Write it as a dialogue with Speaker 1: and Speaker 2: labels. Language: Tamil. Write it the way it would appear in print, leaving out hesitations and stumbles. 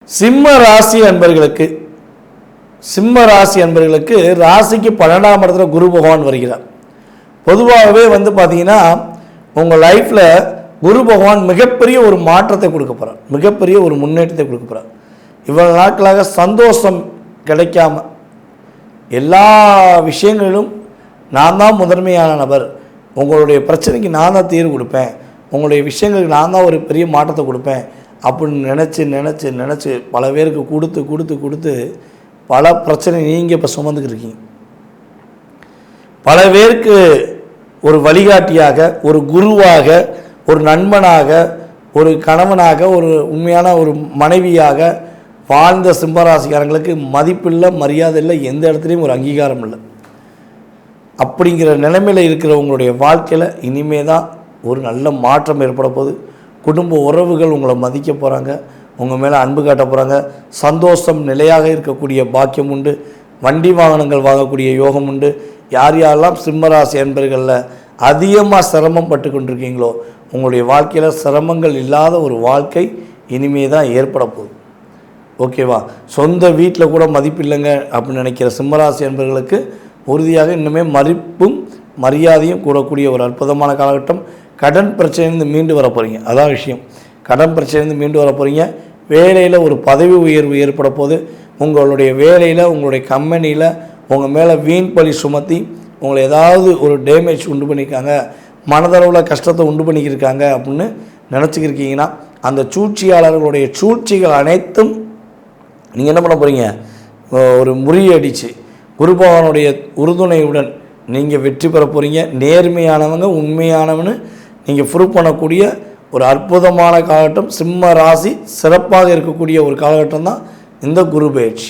Speaker 1: சிம்ம ராசி அன்பர்களுக்கு ராசிக்கு 12ஆம் இடத்துல குரு பகவான் வருகிறார். பொதுவாகவே பார்த்தீங்கன்னா உங்கள் லைஃப்பில் குரு பகவான் மிகப்பெரிய ஒரு மாற்றத்தை கொடுக்க போகிறார், மிகப்பெரிய ஒரு முன்னேற்றத்தை கொடுக்க போகிறார். இவ்வளவு நாட்களாக சந்தோஷம் கிடைக்காம எல்லா விஷயங்களிலும் நான் தான் முதன்மையான நபர், உங்களுடைய பிரச்சனைக்கு நான் தான் தீர்வு கொடுப்பேன், உங்களுடைய விஷயங்களுக்கு நான் தான் ஒரு பெரிய மாற்றத்தை கொடுப்பேன் அப்படின்னு நினச்சி பல பேருக்கு கொடுத்து பல பிரச்சனை நீங்கள் இப்போ சுமந்துக்கிட்டு இருக்கீங்க. பல பேருக்கு ஒரு வழிகாட்டியாக, ஒரு குருவாக, ஒரு நண்பனாக, ஒரு கணவனாக, ஒரு உண்மையான ஒரு மனைவியாக வாழ்ந்த சிம்மராசிக்காரங்களுக்கு மதிப்பில்லை, மரியாதை இல்லை, எந்த இடத்துலையும் ஒரு அங்கீகாரம் இல்லை. அப்படிங்கிற நிலைமையில் இருக்கிற உங்களுடைய வாழ்க்கையில் இனிமே தான் ஒரு நல்ல மாற்றம் ஏற்பட போகுது. குடும்ப உறவுகள் உங்களை மதிக்க போகிறாங்க, உங்கள் மேலே அன்பு காட்ட போகிறாங்க. சந்தோஷம் நிலையாக இருக்கக்கூடிய பாக்கியம் உண்டு. வண்டி வாகனங்கள் வாங்கக்கூடிய யோகம் உண்டு. யாரெல்லாம் சிம்மராசி என்பர்களில் அதிகமாக சிரமம் பட்டு கொண்டிருக்கீங்களோ உங்களுடைய வாழ்க்கையில் சிரமங்கள் இல்லாத ஒரு வாழ்க்கை இனிமே தான் ஏற்பட போகுது. ஓகேவா? சொந்த வீட்டில் கூட மதிப்பு இல்லைங்க அப்படின்னு நினைக்கிற சிம்மராசி என்பர்களுக்கு உறுதியாக இன்னுமே மதிப்பும் மரியாதையும் கூடக்கூடிய ஒரு அற்புதமான காலகட்டம். கடன் பிரச்சனையிலேருந்து மீண்டு வர போகிறீங்க, அதான் விஷயம். கடன் பிரச்சனையிலேருந்து மீண்டு வர போகிறீங்க. வேலையில் ஒரு பதவி உயர்வு ஏற்பட போது. உங்களுடைய வேலையில், உங்களுடைய கம்பெனியில் உங்கள் மேலே வீண் பழி சுமத்தி உங்களை ஏதாவது ஒரு டேமேஜ் உண்டு பண்ணியிருக்காங்க, மனதளவில் கஷ்டத்தை உண்டு பண்ணிக்கிருக்காங்க அப்படின்னு நினச்சிக்கிருக்கீங்கன்னா அந்த சூழ்ச்சியாளர்களுடைய சூழ்ச்சிகள் அனைத்தும் நீங்கள் என்ன பண்ண போகிறீங்க, ஒரு முறியடித்து குரு பகவானுடைய உறுதுணையுடன் நீங்கள் வெற்றி பெற போகிறீங்க. நேர்மையானவங்க, உண்மையானவன்னு நீங்கள் ப்ரூவ் பண்ணக்கூடிய ஒரு அற்புதமான காலகட்டம். சிம்ம ராசி சிறப்பாக இருக்கக்கூடிய ஒரு காலகட்டம் தான் இந்த குரு பயிற்சி.